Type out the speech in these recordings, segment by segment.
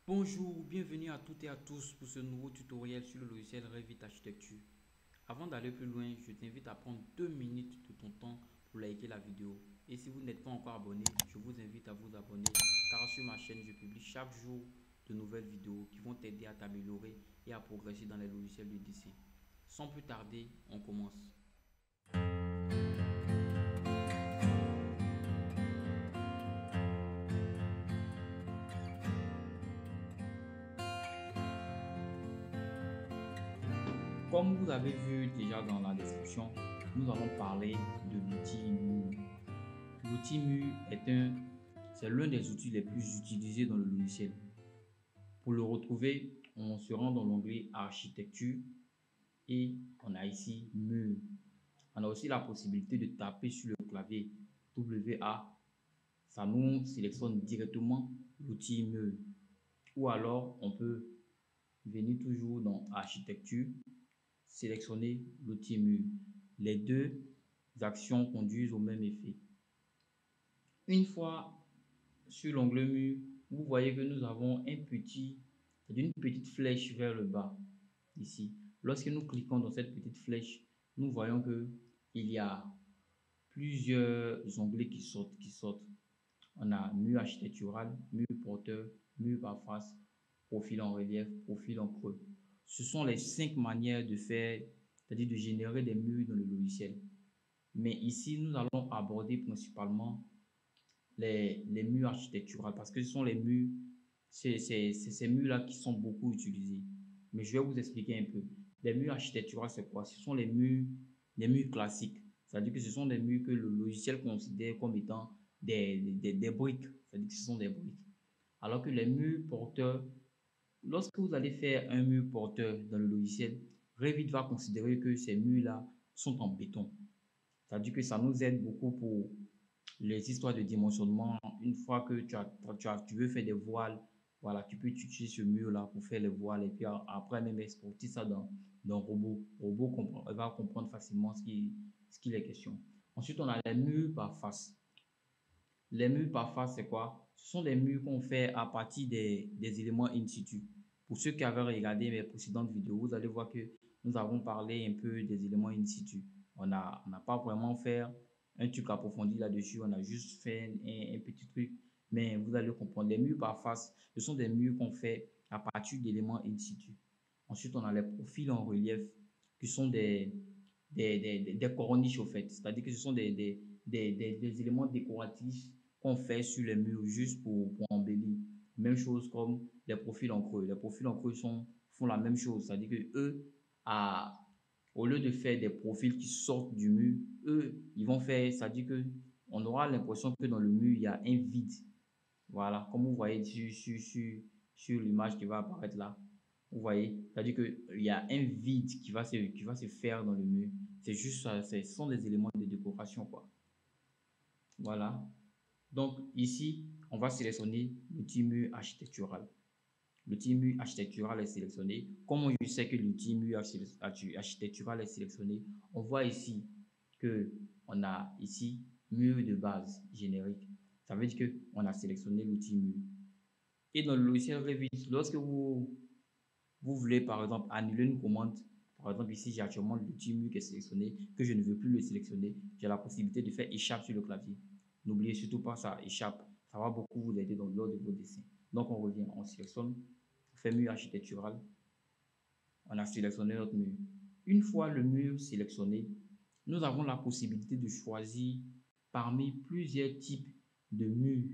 Bonjour, bienvenue à toutes et à tous pour ce nouveau tutoriel sur le logiciel Revit Architecture. Avant d'aller plus loin, je t'invite à prendre 2 minutes de ton temps pour liker la vidéo. Et si vous n'êtes pas encore abonné, je vous invite à vous abonner car sur ma chaîne, je publie chaque jour de nouvelles vidéos qui vont t'aider à t'améliorer et à progresser dans les logiciels de dessin. Sans plus tarder, on commence. Comme vous avez vu déjà dans la description, nous allons parler de l'outil Mu. L'outil Mu c'est l'un des outils les plus utilisés dans le logiciel. Pour le retrouver, on se rend dans l'onglet Architecture et on a ici Mur. On a aussi la possibilité de taper sur le clavier WA. Ça nous sélectionne directement l'outil Mur. Ou alors, on peut venir toujours dans Architecture, sélectionner l'outil Mur. Les deux actions conduisent au même effet. Une fois sur l'onglet Mur, vous voyez que nous avons une petite flèche vers le bas ici. Lorsque nous cliquons dans cette petite flèche, nous voyons que il y a plusieurs onglets qui sortent. On a mur architectural, mur porteur, mur par face, profil en relief, profil en creux. Ce sont les 5 manières de faire, c'est-à-dire de générer des murs dans le logiciel. Mais ici, nous allons aborder principalement les murs architecturaux parce que ce sont les murs, c'est ces murs-là qui sont beaucoup utilisés. Mais je vais vous expliquer un peu. Les murs architecturaux, c'est quoi? Ce sont les murs classiques. C'est-à-dire que ce sont des murs que le logiciel considère comme étant des briques. C'est-à-dire que ce sont des briques. Alors que les murs porteurs, lorsque vous allez faire un mur porteur dans le logiciel, Revit va considérer que ces murs-là sont en béton. C'est-à-dire que ça nous aide beaucoup pour les histoires de dimensionnement. Une fois que tu veux faire des voiles, voilà, tu peux utiliser ce mur-là pour faire les voiles et puis après même exporter ça dans Robot. Robot va comprendre facilement ce qu'il est question. Ensuite, on a les murs par face. Les murs par face, c'est quoi? Ce sont des murs qu'on fait à partir des éléments in situ. Pour ceux qui avaient regardé mes précédentes vidéos, vous allez voir que nous avons parlé un peu des éléments in situ. On n'a pas vraiment fait un truc approfondi là-dessus, on a juste fait un petit truc, mais vous allez comprendre. Les murs par face, ce sont des murs qu'on fait à partir d'éléments in situ. Ensuite, on a les profils en relief qui sont des corniches au fait, c'est-à-dire que ce sont des éléments décoratifs qu'on fait sur les murs juste pour embellir. Même chose comme les profils en creux. Les profils en creux font la même chose, c'est-à-dire que eux, à, au lieu de faire des profils qui sortent du mur, eux, ils vont faire, c'est-à-dire que on aura l'impression que dans le mur, il y a un vide. Voilà, comme vous voyez sur l'image qui va apparaître là. Vous voyez, c'est-à-dire qu'il y a un vide qui va se faire dans le mur. C'est juste ça, ce sont des éléments de décoration, quoi. Voilà. Donc ici, on va sélectionner l'outil mur architectural. L'outil mur architectural est sélectionné. Comment je sais que l'outil mur architectural est sélectionné? On voit ici que on a ici mur de base générique. Ça veut dire que on a sélectionné l'outil mur. Et dans le logiciel Revit, lorsque vous voulez par exemple annuler une commande, par exemple ici j'ai actuellement l'outil mur qui est sélectionné, que je ne veux plus le sélectionner, j'ai la possibilité de faire échappe sur le clavier. N'oubliez surtout pas ça, échappe. Ça va beaucoup vous aider lors de vos dessins. Donc on revient, on sélectionne, on fait mur architectural, on a sélectionné notre mur. Une fois le mur sélectionné, nous avons la possibilité de choisir parmi plusieurs types de murs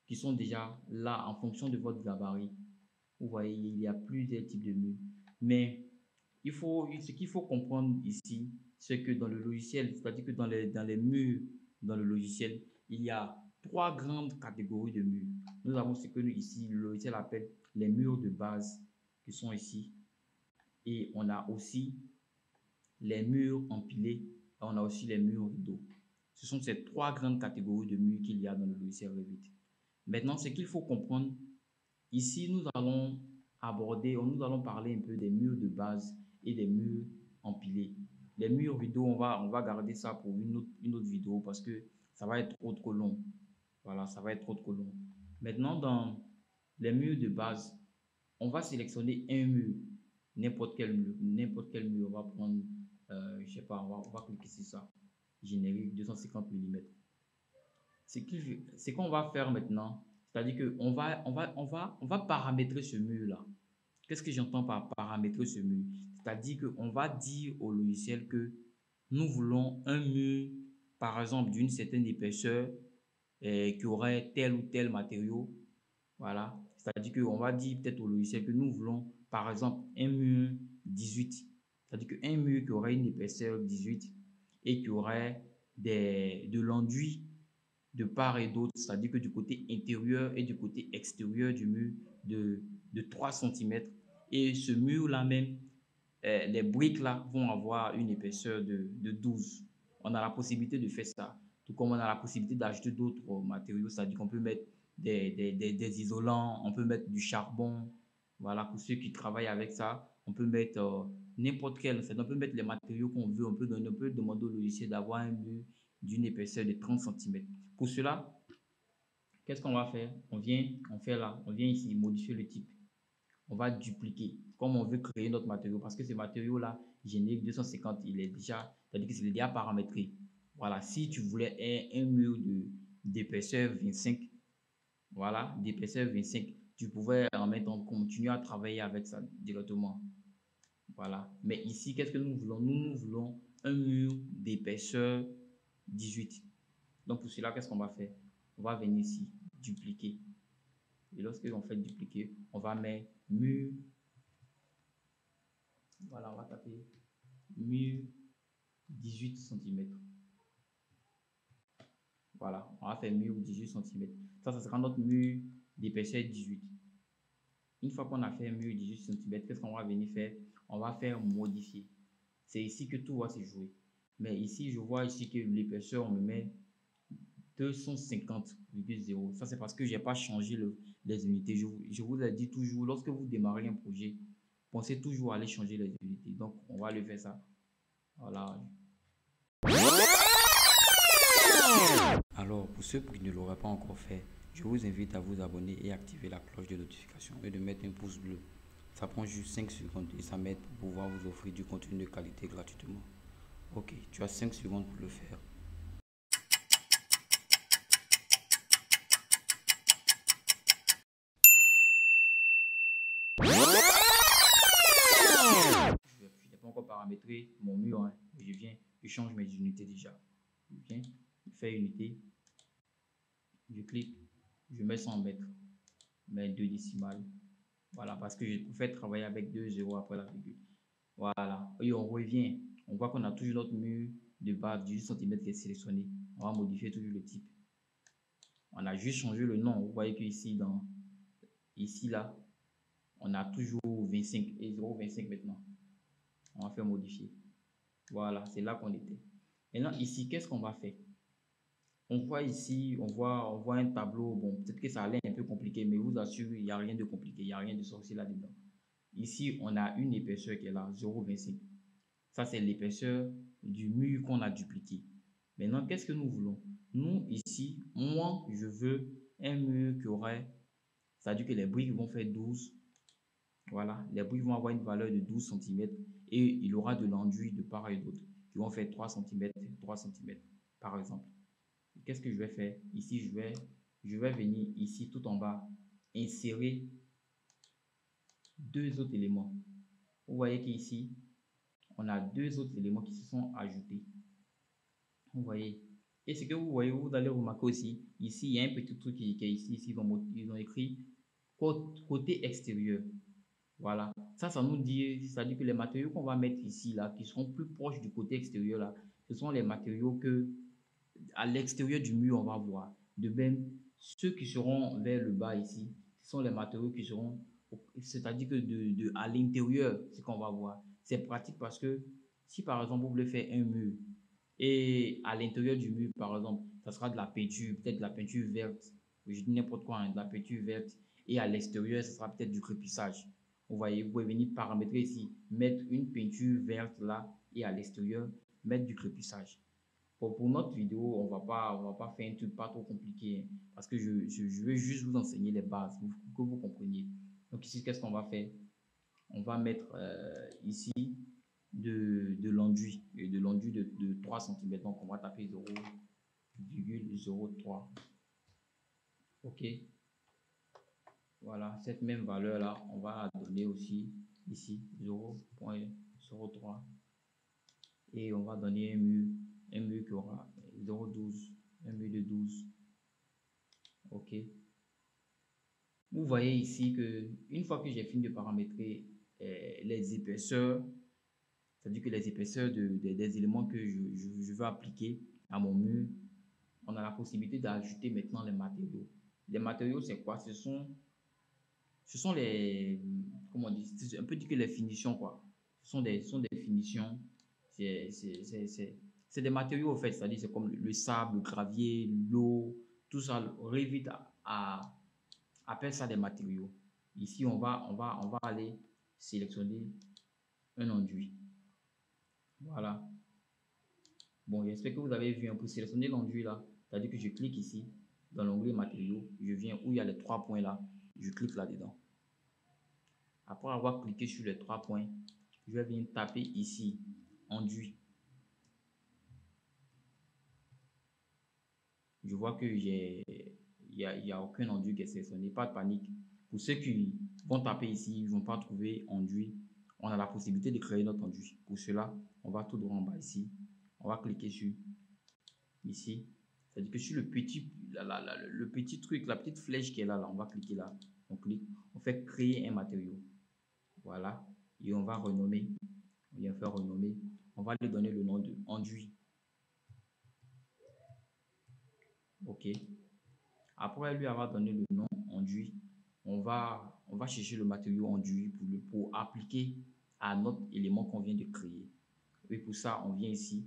qui sont déjà là en fonction de votre gabarit. Vous voyez, il y a plusieurs types de murs. Mais ce qu'il faut comprendre ici, c'est que dans le logiciel, c'est-à-dire que dans les murs, dans le logiciel, il y a 3 grandes catégories de murs. Nous avons ce que ici, le logiciel appelle les murs de base, qui sont ici. Et on a aussi les murs empilés, et on a aussi les murs rideaux. Ce sont ces 3 grandes catégories de murs qu'il y a dans le logiciel Revit. Maintenant, ce qu'il faut comprendre, ici, nous allons nous allons parler un peu des murs de base et des murs empilés. Les murs rideaux, on va garder ça pour une autre vidéo parce que ça va être trop long. Voilà, ça va être trop long. Maintenant, les murs de base, on va sélectionner un mur, n'importe quel mur. On va prendre, je sais pas, on va cliquer sur ça, générique 250 mm. Ce qu'on va faire maintenant, c'est-à-dire on va paramétrer ce mur-là. Qu'est-ce que j'entends par paramétrer ce mur? C'est-à-dire qu'on va dire au logiciel que nous voulons un mur, par exemple, d'une certaine épaisseur qui aurait tel ou tel matériau. Voilà. C'est-à-dire qu'on va dire peut-être au logiciel que nous voulons, par exemple, un mur 18. C'est-à-dire qu'un mur qui aurait une épaisseur 18 et qui aurait de l'enduit de part et d'autre, c'est-à-dire que du côté intérieur et du côté extérieur du mur de 3 cm. Et ce mur-là même, les briques là vont avoir une épaisseur de 12. On a la possibilité de faire ça. Tout comme on a la possibilité d'ajouter d'autres matériaux, c'est-à-dire qu'on peut mettre des isolants, on peut mettre du charbon. Voilà, pour ceux qui travaillent avec ça, on peut mettre n'importe quel, on peut mettre les matériaux qu'on veut, on peut demander au logiciel d'avoir un mur d'une épaisseur de 30 cm. Pour cela, qu'est-ce qu'on va faire? On vient ici modifier le type. On va dupliquer. Comme on veut créer notre matériau, parce que ce matériau-là, générique 250, il est déjà, c'est-à-dire que c'est déjà paramétré. Voilà, si tu voulais un mur d'épaisseur 25, voilà, d'épaisseur 25, tu pouvais en mettre, on continue à travailler avec ça directement. Voilà. Mais ici, qu'est-ce que nous voulons? Nous voulons un mur d'épaisseur 18. Donc pour cela, qu'est-ce qu'on va faire? On va venir ici, dupliquer. Et lorsque on fait dupliquer, on va mettre mur. Voilà, on va taper mur 18 cm. Voilà, on va faire mur 18 cm. Ça sera notre mur d'épaisseur 18. Une fois qu'on a fait un mur 18 cm, qu'est-ce qu'on va venir faire? On va faire modifier. C'est ici que tout va se jouer. Mais ici, je vois ici que l'épaisseur, on me met 250,0. Ça, c'est parce que je n'ai pas changé les unités. Je vous ai dit toujours, lorsque vous démarrez un projet, pensez toujours à aller changer les unités. Donc, on va le faire ça. Voilà. Alors, pour ceux qui ne l'auraient pas encore fait, je vous invite à vous abonner et activer la cloche de notification et de mettre un pouce bleu. Ça prend juste 5 secondes et ça m'aide pour pouvoir vous offrir du contenu de qualité gratuitement. Ok, tu as 5 secondes pour le faire. Je n'ai pas encore paramétré mon mur. Hein. Je change mes unités déjà. Je viens, je fais unité, je clique, je mets 100 mètres, je mets 2 décimales. Voilà, parce que je préfère travailler avec 2 zéros après la virgule. Voilà, et on revient. On voit qu'on a toujours notre mur de base de 18 cm qui est sélectionné. On va modifier toujours le type. On a juste changé le nom. Vous voyez que ici là, on a toujours 25 et 0,25 maintenant. On va faire modifier. Voilà, c'est là qu'on était. Maintenant, ici, qu'est-ce qu'on va faire? On voit ici, on voit un tableau. Bon, peut-être que ça a l'air un peu compliqué, mais je vous assure, il n'y a rien de compliqué, il n'y a rien de sorcier là-dedans. Ici, on a une épaisseur qui est là, 0,25. Ça, c'est l'épaisseur du mur qu'on a dupliqué. Maintenant, qu'est-ce que nous voulons? Nous, ici, moi, je veux un mur qui aurait, c'est-à-dire que les briques vont faire 12. Voilà, les briques vont avoir une valeur de 12 cm et il aura de l'enduit de part et d'autre qui vont faire 3 cm, 3 cm, par exemple. Qu'est-ce que je vais faire? Ici, je vais venir ici tout en bas, insérer deux autres éléments. Vous voyez qu'ici, on a deux autres éléments qui se sont ajoutés. Vous voyez. Et ce que vous voyez, vous allez remarquer aussi, ici, il y a un petit truc qui est ici. Ici, ils ont écrit côté extérieur. Voilà. Ça nous dit, c'est-à-dire que les matériaux qu'on va mettre ici, là, qui seront plus proches du côté extérieur, là, ce sont les matériaux que, à l'extérieur du mur, on va voir. De même, ceux qui seront vers le bas ici, ce sont les matériaux qui seront, c'est-à-dire que à l'intérieur, ce qu'on va voir. C'est pratique parce que si par exemple vous voulez faire un mur et à l'intérieur du mur, par exemple, ça sera de la peinture, peut-être de la peinture verte, je dis n'importe quoi, hein, de la peinture verte, et à l'extérieur, ça sera peut-être du crépissage. Vous voyez, vous pouvez venir paramétrer ici, mettre une peinture verte là, et à l'extérieur, mettre du crépissage. pour notre vidéo, on va pas faire un truc pas trop compliqué, hein, parce que je veux juste vous enseigner les bases, que vous compreniez. Donc ici, qu'est-ce qu'on va faire? On va mettre ici de l'enduit, et de l'enduit de 3 cm. Donc on va taper 0,03. OK. Voilà, cette même valeur là, on va la donner aussi ici 0,03, et on va donner un mu qui aura 0,12, un mu de 12. OK. Vous voyez ici que une fois que j'ai fini de paramétrer les épaisseurs, c'est-à-dire que les épaisseurs des éléments que je veux appliquer à mon mur, on a la possibilité d'ajouter maintenant les matériaux. Les matériaux, c'est quoi? Ce sont les, comment on dit, c'est un peu dit que les finitions, quoi. Ce sont des finitions, c'est des matériaux, en fait, c'est-à-dire c'est comme le sable, le gravier, l'eau, tout ça, Revit appelle ça des matériaux. Ici, on va aller sélectionner un enduit. Voilà. Bon, j'espère que vous avez vu. Pour sélectionner l'enduit là, c'est-à-dire que je clique ici dans l'onglet matériaux, je viens où il y a les 3 points là, je clique là-dedans. Après avoir cliqué sur les 3 points, je vais venir taper ici enduit. Je vois que il y a aucun enduit qui est sélectionné, pas de panique. Pour ceux qui vont taper ici, ils ne vont pas trouver enduit, on a la possibilité de créer notre enduit. Pour cela, on va tout droit en bas ici, on va cliquer sur ici, c'est-à-dire que sur le petit truc, la petite flèche qui est là, on va cliquer là, on clique, on fait créer un matériau. Voilà, et on va renommer, on vient faire renommer, on va lui donner le nom de enduit. OK. Après lui avoir donné le nom enduit, on va chercher le matériau enduit pour appliquer à notre élément qu'on vient de créer. Et pour ça, on vient ici,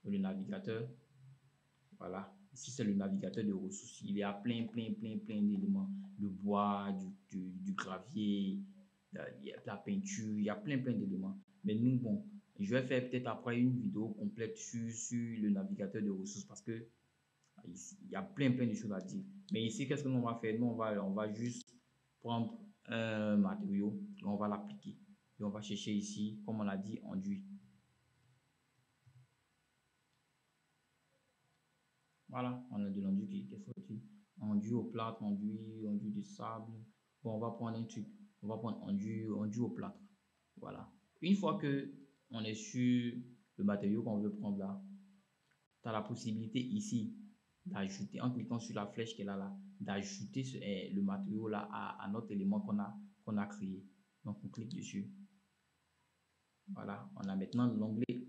le navigateur. Voilà, ici c'est le navigateur de ressources. Il y a plein d'éléments. Le bois, du gravier, il y a de la peinture, il y a plein d'éléments. Mais nous, bon, je vais faire peut-être après une vidéo complète sur le navigateur de ressources, parce que ici, il y a plein de choses à dire. Mais ici, qu'est-ce que nous on va faire? Nous, on va juste prendre un matériau et on va l'appliquer. Et on va chercher ici, comme on a dit, enduit. Voilà, on a de l'enduit qui est sorti. Enduit au plâtre, enduit de sable. Bon, on va prendre un truc. On va prendre enduit au plâtre. Voilà. Une fois que on est sur le matériau qu'on veut prendre là, tu as la possibilité ici d'ajouter, en cliquant sur la flèche qui est là, d'ajouter le matériau là à notre élément qu'on a créé. Donc, on clique dessus. Voilà, on a maintenant l'onglet,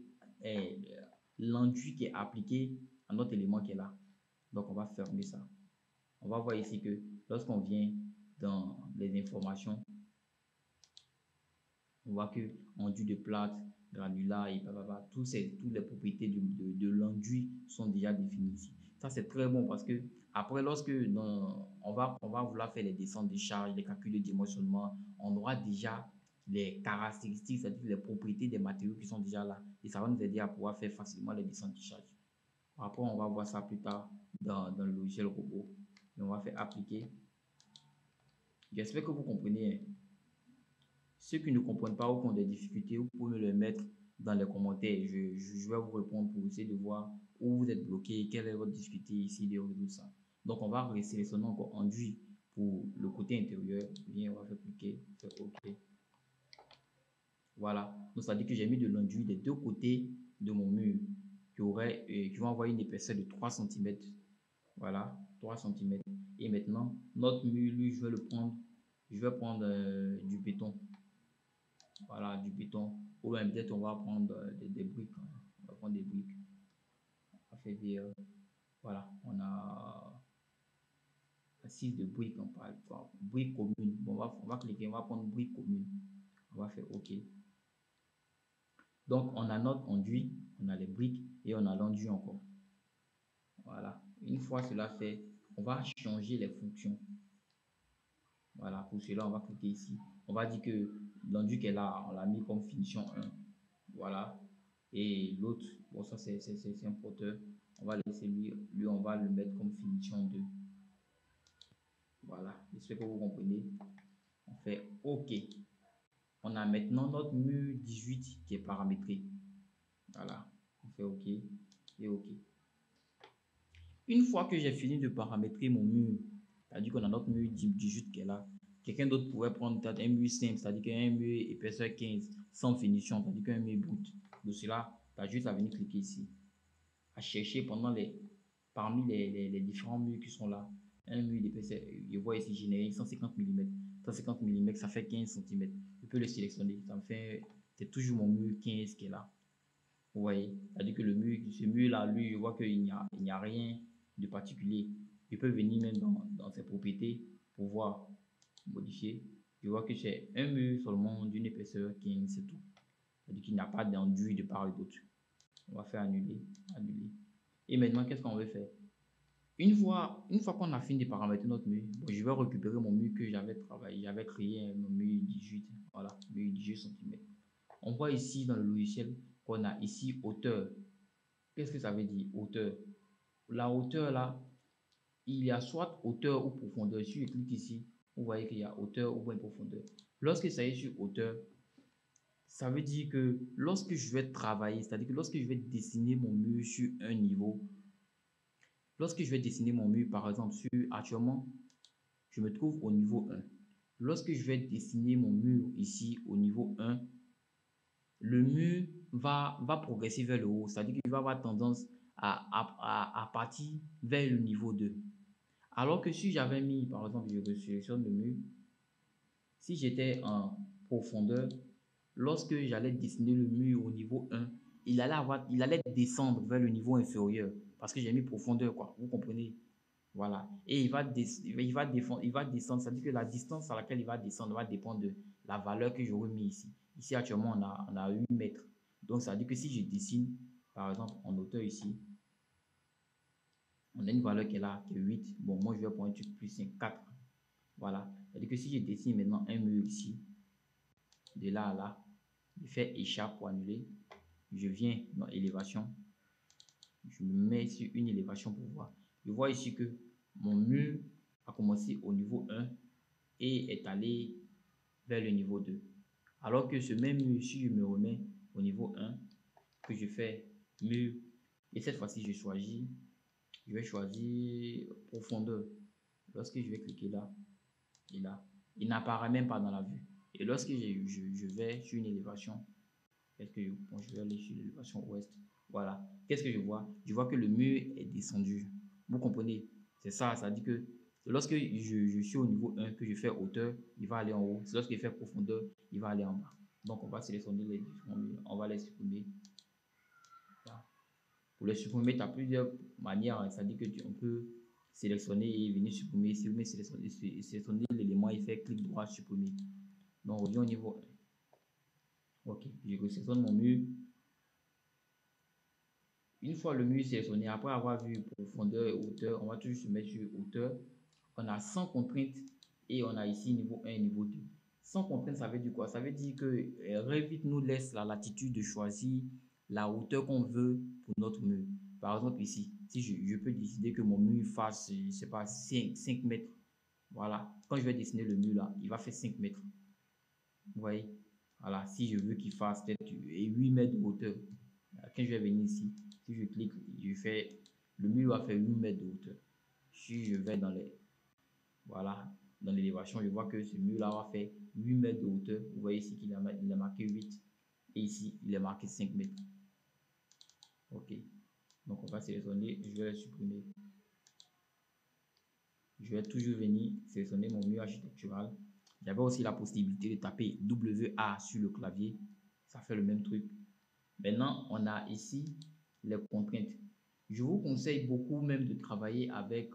l'enduit qui est appliqué à notre élément qui est là. Donc, on va fermer ça. On va voir ici que lorsqu'on vient dans les informations, on voit que enduit de plâtre, granulat et toutes les propriétés de l'enduit sont déjà définies ici. Ça, c'est très bon parce que après, lorsque on va vouloir faire les descentes de charge, les calculs de dimensionnement, on aura déjà les caractéristiques, c'est-à-dire les propriétés des matériaux qui sont déjà là. Et ça va nous aider à pouvoir faire facilement les descentes de charge. Après, on va voir ça plus tard dans le logiciel robot. Et on va faire appliquer. J'espère que vous comprenez, hein. Ceux qui ne comprennent pas ou qui ont des difficultés, vous pouvez me le mettre dans les commentaires. Je vais vous répondre pour essayer de voir où vous êtes bloqué, quelle est votre difficulté ici de résoudre ça. Donc, on va sélectionner encore enduit pour le côté intérieur. Bien, on va faire cliquer, faire OK. Voilà. Donc, ça dit que j'ai mis de l'enduit des deux côtés de mon mur qui va envoyer une épaisseur de 3 cm. Voilà, 3 cm. Et maintenant, notre mur, lui, je vais prendre du béton. Voilà, du béton. Ou bien peut-être on va prendre des briques, hein. On va prendre des briques. On va faire des, voilà, on a 6 de briques, on parle, briques communes. Bon, on va cliquer, on va prendre briques communes. On va faire OK. Donc, on a notre enduit, on a les briques et on a l'enduit encore. Voilà. Une fois cela fait, on va changer les fonctions. Voilà, pour cela, on va cliquer ici. On va dire que l'enduit qui est là, on l'a mis comme finition 1. Voilà. Et l'autre, bon, ça c'est un porteur. On va laisser lui, on va le mettre comme finition 2. Voilà, j'espère que vous comprenez. On fait OK. On a maintenant notre mur 18 qui est paramétré. Voilà, on fait OK et OK. Une fois que j'ai fini de paramétrer mon mur, c'est-à-dire qu'on a notre mur 18 qui est là, quelqu'un d'autre pourrait prendre peut-être un mur simple, c'est-à-dire qu'un mur épaisseur 15 sans finition, c'est-à-dire qu'un mur brut. De cela, tu as juste à venir cliquer ici, à chercher parmi les différents murs qui sont là, un mur d'épaisseur, je vois ici générique 150 mm. 150 mm, ça fait 15 cm. Je peux le sélectionner, c'est toujours mon mur 15 qui est là. Vous voyez, c'est-à-dire que ce mur-là, lui, je vois qu'il n'y a rien de particulier. Je peux venir même dans ses propriétés pour voir, modifier. Je vois que c'est un mur seulement d'une épaisseur 15, c'est tout. C'est-à-dire qu'il n'y a pas d'enduit de part et d'autre. On va faire annuler, annuler. Et maintenant, qu'est-ce qu'on veut faire? Une fois qu'on a fini de paramétrer notre mur, bon, je vais récupérer mon mur que j'avais travaillé. J'avais créé mon mur 18, voilà, mur 18 cm. On voit ici dans le logiciel qu'on a ici hauteur. Qu'est-ce que ça veut dire, hauteur? La hauteur là, il y a soit hauteur ou profondeur. Si je clique ici, vous voyez qu'il y a hauteur ou profondeur. Lorsque ça est sur hauteur, ça veut dire que lorsque je vais travailler, c'est-à-dire que lorsque je vais dessiner mon mur sur un niveau, lorsque je vais dessiner mon mur, par exemple, actuellement, je me trouve au niveau 1. Lorsque je vais dessiner mon mur ici au niveau 1, le mur va progresser vers le haut, c'est-à-dire qu'il va avoir tendance à partir vers le niveau 2. Alors que si j'avais mis, par exemple, je sélectionne le mur, si j'étais en profondeur, lorsque j'allais dessiner le mur au niveau 1, il allait descendre vers le niveau inférieur parce que j'ai mis profondeur, quoi. Vous comprenez? Voilà. Et il va descendre, c'est-à-dire que la distance à laquelle il va descendre va dépendre de la valeur que j'aurais mis ici. Ici, actuellement, on a 8 mètres. Donc, ça veut dire que si je dessine, par exemple, en hauteur ici, on a une valeur qui est là, qui est 8. Bon, moi, je vais prendre un truc plus 5, 4. Voilà. C'est-à-dire que si je dessine maintenant un mur ici, de là à là, je fais échappe pour annuler. Je viens dans élévation. Je me mets sur une élévation pour voir. Je vois ici que mon mur a commencé au niveau 1 et est allé vers le niveau 2. Alors que ce même mur, si je me remets au niveau 1, que je fais mur, et cette fois-ci je vais choisir profondeur. Lorsque je vais cliquer là, et là, il n'apparaît même pas dans la vue. Et lorsque je vais sur une élévation, je vais aller sur l'élévation ouest. Voilà. Qu'est-ce que je vois? Je vois que le mur est descendu. Vous comprenez? C'est ça. Ça dit que lorsque je suis au niveau 1, que je fais hauteur, il va aller en haut. Lorsque je fais profondeur, il va aller en bas. Donc, on va sélectionner les différents murs. On va les supprimer. Voilà. Pour les supprimer, tu as plusieurs manières. Ça dit que on peut sélectionner et venir supprimer. Si vous voulez sélectionner l'élément, il fait clic droit, supprimer. Donc, on revient au niveau 1. Ok, je sélectionne mon mur. Une fois le mur sélectionné, après avoir vu profondeur et hauteur, on va toujours se mettre sur hauteur. On a 100 contraintes et on a ici niveau 1 et niveau 2. 100 contraintes, ça veut dire quoi? Ça veut dire que Revit nous laisse la latitude de choisir la hauteur qu'on veut pour notre mur. Par exemple ici, si je peux décider que mon mur fasse, je sais pas, 5 mètres. Voilà, quand je vais dessiner le mur là, il va faire 5 mètres. Vous voyez? Voilà, si je veux qu'il fasse peut-être 8 mètres de hauteur, quand je vais venir ici, si je clique, le mur va faire 8 mètres de hauteur. Si je vais voilà, dans l'élévation, je vois que ce mur-là va faire 8 mètres de hauteur. Vous voyez ici qu'il a marqué 8 et ici, il est marqué 5 mètres. Ok, donc on va sélectionner, je vais le supprimer. Je vais toujours venir sélectionner mon mur architectural. J'avais aussi la possibilité de taper WA sur le clavier. Ça fait le même truc. Maintenant, on a ici les contraintes. Je vous conseille beaucoup même de travailler avec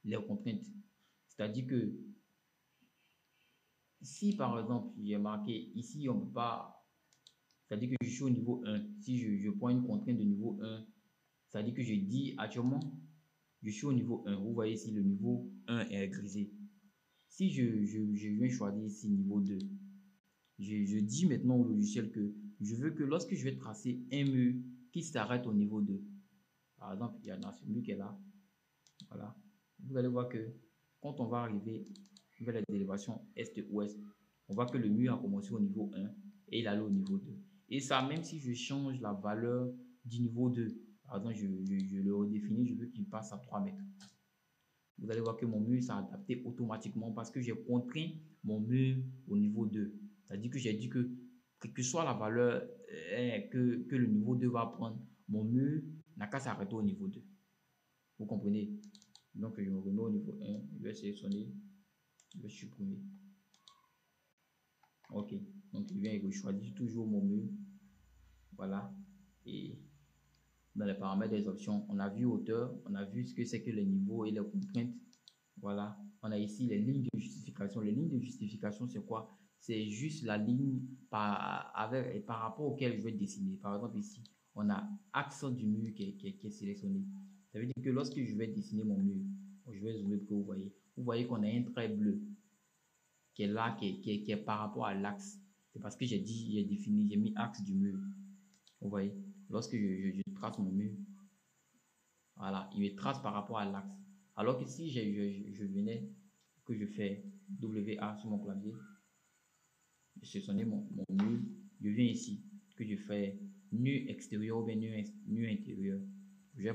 les contraintes. C'est-à-dire que si par exemple, j'ai marqué ici, on ne peut pas, c'est-à-dire que je suis au niveau 1. Si je prends une contrainte de niveau 1, c'est-à-dire que je dis actuellement, je suis au niveau 1. Vous voyez ici, le niveau 1 est grisé. Si je viens choisir ici niveau 2, je dis maintenant au logiciel que je veux que lorsque je vais tracer un mur qui s'arrête au niveau 2, par exemple, il y en a ce mur qui est là, voilà, vous allez voir que quand on va arriver vers les élévations est-ouest, on voit que le mur a commencé au niveau 1 et il allait au niveau 2. Et ça, même si je change la valeur du niveau 2, par exemple, je le redéfinis, je veux qu'il passe à 3 mètres. Vous allez voir que mon mur s'est adapté automatiquement parce que j'ai contraint mon mur au niveau 2. C'est-à-dire que j'ai dit que quelle que soit la valeur que le niveau 2 va prendre, mon mur n'a qu'à s'arrêter au niveau 2. Vous comprenez? Donc, je me remets au niveau 1, je vais sélectionner, je vais supprimer. Ok, donc je viens et je choisis toujours mon mur. Voilà. Et dans les paramètres des options, on a vu hauteur, on a vu ce que c'est que les niveaux et les contraintes. Voilà. On a ici les lignes de justification. Les lignes de justification, c'est quoi? C'est juste la ligne par rapport auquel je vais dessiner. Par exemple, ici, on a axe du mur qui est sélectionné. Ça veut dire que lorsque je vais dessiner mon mur, je vais zoomer pour que vous voyez qu'on a un trait bleu qui est là, qui est par rapport à l'axe. C'est parce que j'ai défini, j'ai mis axe du mur. Vous voyez, lorsque je trace mon mur, voilà, il me trace par rapport à l'axe. Alors que si je venais, que je fais WA sur mon clavier, je sélectionne mon mur, je viens ici, que je fais nu extérieur ou bien nu intérieur. Je vais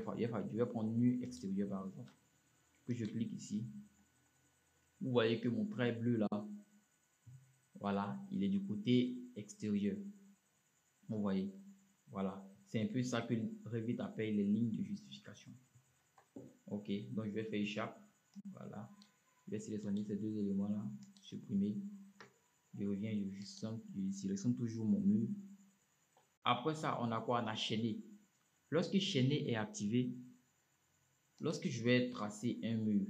prendre nu extérieur par exemple. Que je clique ici. Vous voyez que mon trait bleu là, voilà, il est du côté extérieur. Vous voyez, voilà. C'est un peu ça que Revit appelle les lignes de justification. Ok, donc je vais faire échappe. Voilà. Je vais sélectionner ces deux éléments-là, supprimer. Je reviens, je sélectionne toujours mon mur. Après ça, on a quoi? On a chaîné. Lorsque chaîné est activé, lorsque je vais tracer un mur,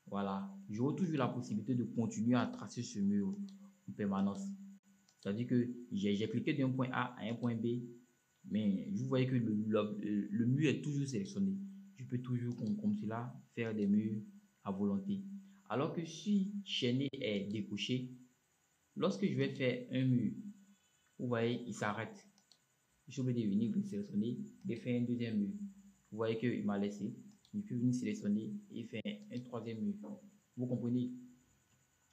voilà, j'aurai toujours la possibilité de continuer à tracer ce mur en permanence. C'est-à-dire que j'ai cliqué d'un point A à un point B, mais vous voyez que le mur est toujours sélectionné. Je peux toujours, comme cela, faire des murs à volonté. Alors que si chaîné est décoché, lorsque je vais faire un mur, vous voyez, il s'arrête. Je suis obligé de venir le sélectionner, de faire un deuxième mur. Vous voyez qu'il m'a laissé. Je peux venir sélectionner et faire un troisième mur. Vous comprenez?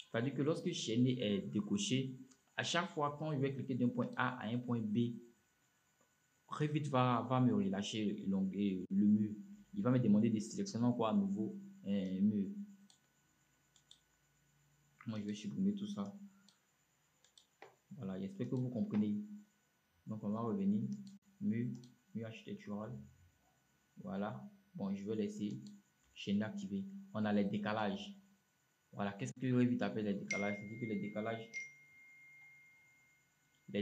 C'est-à-dire que lorsque chaîné est décoché, à chaque fois quand je vais cliquer d'un point A à un point B, Revit va me relâcher le mur. Il va me demander de sélectionner quoi à nouveau un mur. Moi, je vais supprimer tout ça. Voilà, j'espère que vous comprenez. Donc, on va revenir. Mur architectural. Voilà. Bon, je vais laisser chaîne activée. On a les décalages. Voilà, qu'est-ce que Revit appelle les décalages? C'est-à-dire que les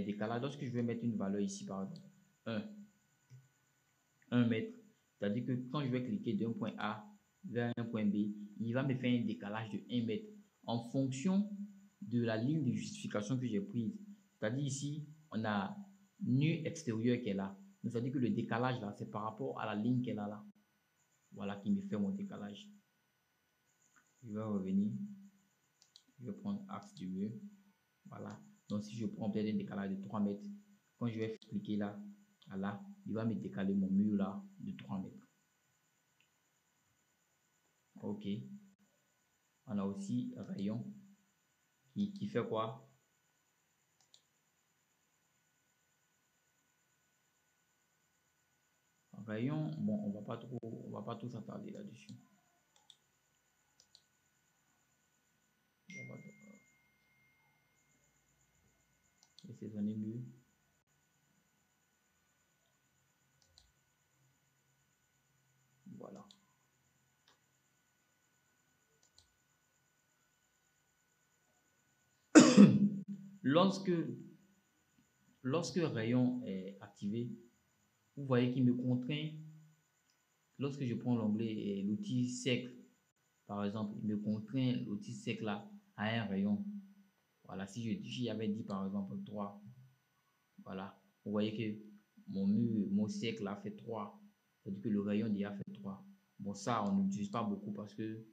décalages, lorsque je vais mettre une valeur ici, par exemple, 1 mètre, c'est-à-dire que quand je vais cliquer d'un point A vers un point B, il va me faire un décalage de 1 mètre en fonction de la ligne de justification que j'ai prise. C'est-à-dire ici, on a nu extérieur qui est là. C'est-à-dire que le décalage là, c'est par rapport à la ligne qu'elle a là. Voilà qui me fait mon décalage. Je vais revenir. Je vais prendre axe du mur. Voilà. Donc si je prends peut-être un décalage de 3 mètres, quand je vais cliquer là, là, il va me décaler mon mur là de 3 mètres. Ok. On a aussi rayon qui fait quoi? Rayon, bon, on va pas tout s'attarder là-dessus. Et c'est donné mieux. Voilà. Lorsque, lorsque rayon est activé, vous voyez qu'il me contraint. Lorsque je prends l'onglet l'outil cercle, par exemple, il me contraint l'outil cercle là à un rayon. Voilà, si j'avais dit par exemple 3, voilà, vous voyez que mon cercle a fait 3. C'est-à-dire que le rayon déjà fait 3. Bon, ça, on n'utilise pas beaucoup parce que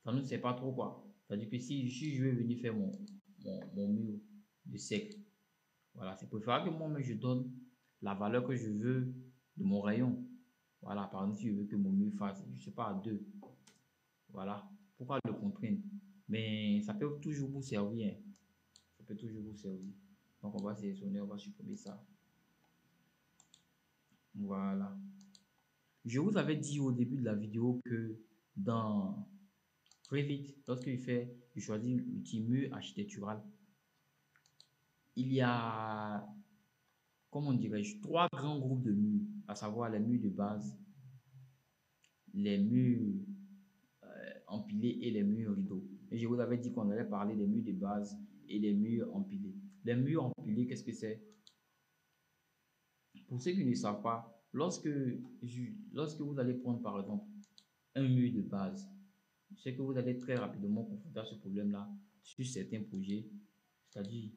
ça ne sait pas trop quoi. C'est-à-dire que si je veux venir faire mon mur de cercle. Voilà, c'est préférable que moi, je donne la valeur que je veux de mon rayon. Voilà, par exemple, si je veux que mon mur fasse, je ne sais pas, à 2. Voilà, pourquoi le contraindre? Mais ça peut toujours vous servir, hein. Ça peut toujours vous servir. Donc, on va sélectionner, on va supprimer ça. Voilà. Je vous avais dit au début de la vidéo que dans Revit, lorsque je choisis l'outil mur architectural, il y a, comment dirais-je, 3 grands groupes de murs, à savoir les murs de base, les murs empilés et les murs rideaux. Et je vous avais dit qu'on allait parler des murs de base et des murs empilés. Les murs empilés, qu'est-ce que c'est? Pour ceux qui ne savent pas, lorsque vous allez prendre par exemple un mur de base, je sais que vous allez très rapidement confronter à ce problème-là sur certains projets. C'est-à-dire,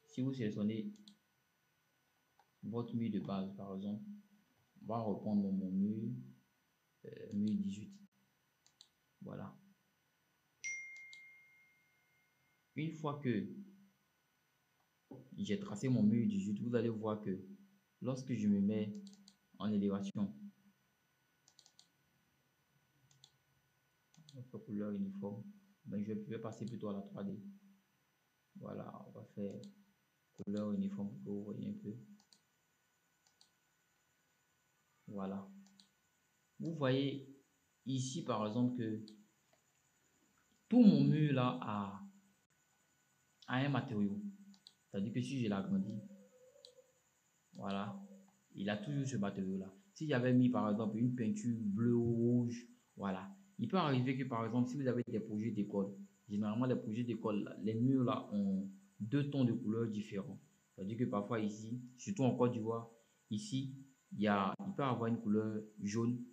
si vous sélectionnez votre mur de base, par exemple, on va reprendre mon mur, mur 18. Voilà. Une fois que j'ai tracé mon mur 18, vous allez voir que lorsque je me mets en élévation, notre couleur uniforme, ben je vais passer plutôt à la 3D. Voilà, on va faire couleur uniforme pour que vous voyez un peu. Voilà. Vous voyez ici par exemple que tout mon mur là a un matériau. C'est-à-dire que si je l'agrandis, voilà, il a toujours ce matériau-là. Si j'avais mis par exemple une peinture bleue ou rouge, voilà, il peut arriver que par exemple si vous avez des projets d'école, généralement les projets d'école, les murs là ont 2 tons de couleurs différents. C'est-à-dire que parfois ici, surtout en Côte d'Ivoire, ici, il peut avoir une couleur jaune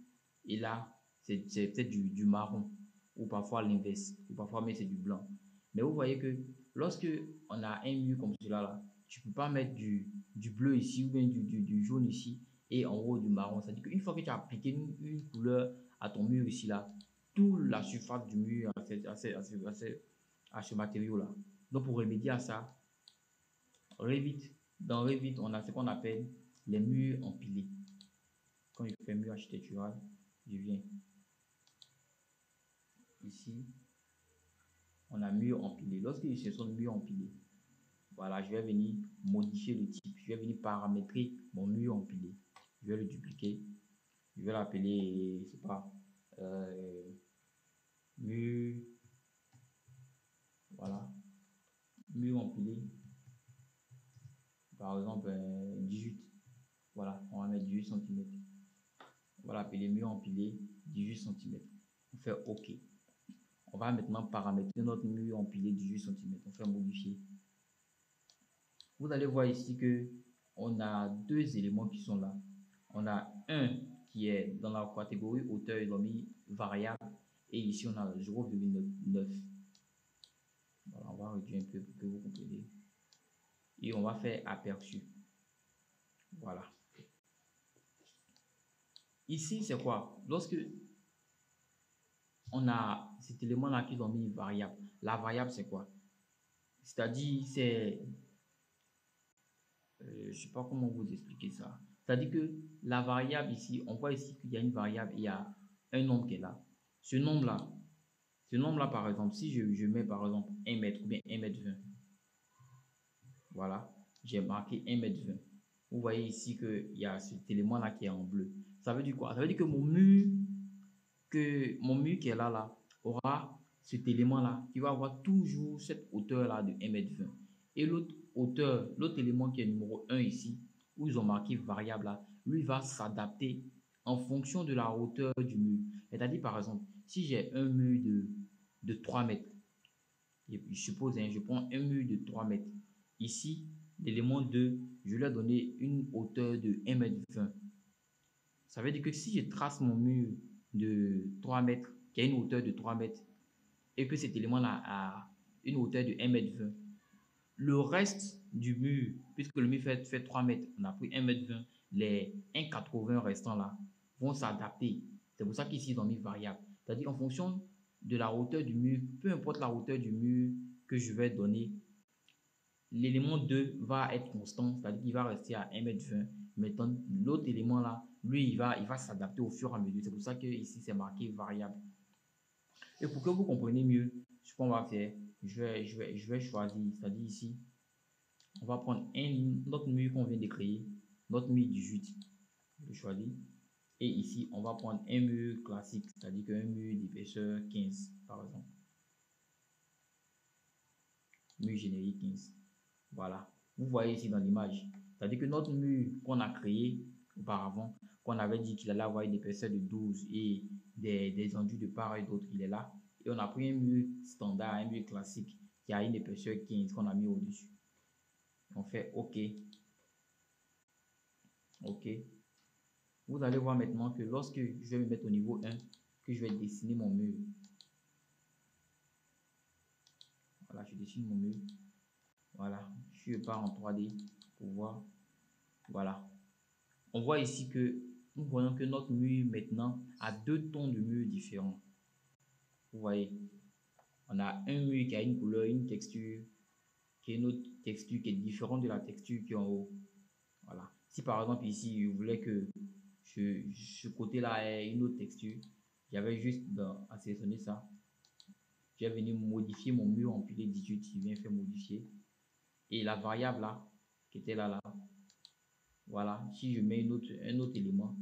et là, c'est peut-être du marron ou parfois l'inverse, ou parfois mais c'est du blanc. Mais vous voyez que lorsque on a un mur comme cela là, tu ne peux pas mettre du bleu ici ou bien du jaune ici et en haut du marron. C'est-à-dire qu'une fois que tu as appliqué une couleur à ton mur ici là, toute la surface du mur a ce matériau-là. Donc pour remédier à ça, dans Revit, on a ce qu'on appelle les murs empilés. Quand je fais mur architectural, je viens ici, on a mur empilé. Lorsque je sélectionne mur empilé, voilà, je vais venir modifier le type. Je vais venir paramétrer mon mur empilé. Je vais le dupliquer. Je vais l'appeler, je sais pas, mur, voilà, mur empilé. Par exemple, 18. Voilà, on va mettre 18 cm. On va l'appeler mur empilé 18 cm. On fait OK. On va maintenant paramétrer notre mur empilé 18 cm. On fait modifier. Vous allez voir ici que on a 2 éléments qui sont là. On a un qui est dans la catégorie hauteur, ils ont mis variable. Et ici, on a 0,9. Voilà, on va réduire un peu pour que vous compreniez. Et on va faire aperçu. Voilà. Ici, c'est quoi? Lorsque on a cet élément-là qu'ils ont mis variable. La variable, c'est quoi? C'est-à-dire, je ne sais pas comment vous expliquer ça. C'est-à-dire que la variable ici, on voit ici qu'il y a une variable, il y a un nombre qui est là. Ce nombre-là, par exemple, si je mets par exemple 1 mètre ou bien 1 mètre 20, voilà, j'ai marqué 1 mètre 20. Vous voyez ici qu'il y a cet élément-là qui est en bleu. Ça veut dire quoi? Ça veut dire que mon mur qui est là aura cet élément-là qui va avoir toujours cette hauteur-là de 1 mètre 20. Et l'autre élément qui est numéro 1 ici, où ils ont marqué variable là, lui va s'adapter en fonction de la hauteur du mur. C'est-à-dire, par exemple, si j'ai un mur de 3 mètres, je suppose, je prends un mur de 3 mètres. Ici, l'élément 2, je lui ai donné une hauteur de 1 mètre 20. Ça veut dire que si je trace mon mur de 3 mètres, qui a une hauteur de 3 mètres, et que cet élément-là a une hauteur de 1 mètre 20, le reste du mur, puisque le mur fait 3 mètres, on a pris 1 mètre 20, les 1,80 restants là vont s'adapter. C'est pour ça qu'ici, ils ont mis variable. C'est-à-dire en fonction de la hauteur du mur, peu importe la hauteur du mur que je vais donner l'élément 2 va être constant, c'est-à-dire qu'il va rester à 1,20 m. Maintenant, l'autre élément là, lui, il va s'adapter au fur et à mesure. C'est pour ça que ici, c'est marqué variable. Et pour que vous compreniez mieux ce qu'on va faire, je vais choisir, c'est-à-dire ici, on va prendre notre mur qu'on vient de créer, notre mur 18, je choisis. Et ici, on va prendre un mur classique, c'est-à-dire qu'un mur d'épaisseur 15, par exemple. Mur générique 15. Voilà. Vous voyez ici dans l'image. C'est-à-dire que notre mur qu'on a créé auparavant, qu'on avait dit qu'il allait avoir une épaisseur de 12 et des enduits de part et d'autre, il est là. Et on a pris un mur standard, un mur classique qui a une épaisseur 15 qu'on a mis au-dessus. On fait OK. OK. Vous allez voir maintenant que lorsque je vais me mettre au niveau 1, que je vais dessiner mon mur. Voilà, je dessine mon mur. Voilà, je pars en 3D pour voir. Voilà. On voit ici que nous voyons que notre mur maintenant a deux tons de mur différents. Vous voyez, on a un mur qui a une couleur, une texture, qui est une autre texture qui est différente de la texture qui est en haut. Voilà. Si par exemple ici, je voulais que ce côté-là ait une autre texture, j'avais juste à sélectionner ça. Je vais venir modifier mon mur empilé 18, je viens faire modifier. Et la variable là, qui était là, voilà, si je mets un autre élément.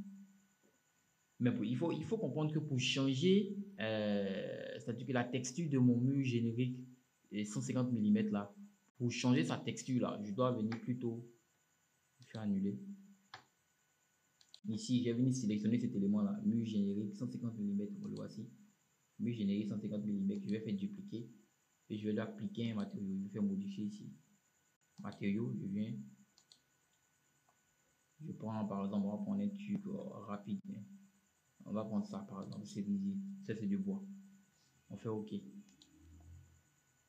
Mais il faut comprendre que pour changer, c'est-à-dire que la texture de mon mur générique est 150 mm là, pour changer sa texture là, je dois venir plutôt faire annuler. Ici, je vais venir sélectionner cet élément là, mur générique 150 mm, le voici. Mur générique 150 mm, je vais faire dupliquer et je vais lui appliquer un matériau. Je vais faire modifier ici. Matériau, je viens. Je prends par exemple, on va prendre un truc rapide. On va prendre ça par exemple, c'est ici. Ça c'est du bois. On fait OK.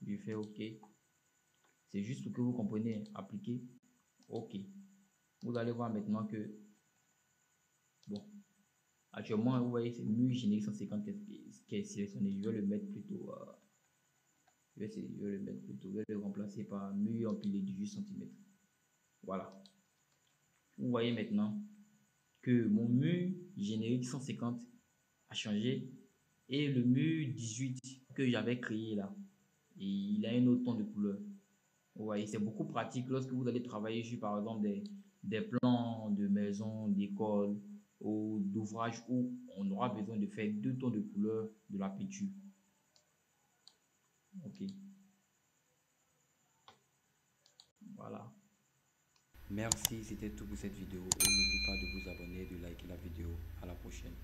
Je fais OK. C'est juste pour que vous compreniez. Appliquer. OK. Vous allez voir maintenant que, bon, actuellement, vous voyez, c'est mur générique 150 qui est sélectionné. Je vais le mettre plutôt, je vais le mettre plutôt, je vais le remplacer par mur empilé 18 cm. Voilà. Vous voyez maintenant que mon mur générique 150 a changé et le mur 18 que j'avais créé là, et il a un autre ton de couleur. Vous voyez, c'est beaucoup pratique lorsque vous allez travailler sur par exemple des plans de maison, d'école ou d'ouvrage où on aura besoin de faire deux tons de couleur de la peinture. Ok, voilà. Merci, c'était tout pour cette vidéo. Et n'oubliez pas de vous abonner et de liker la vidéo. À la prochaine.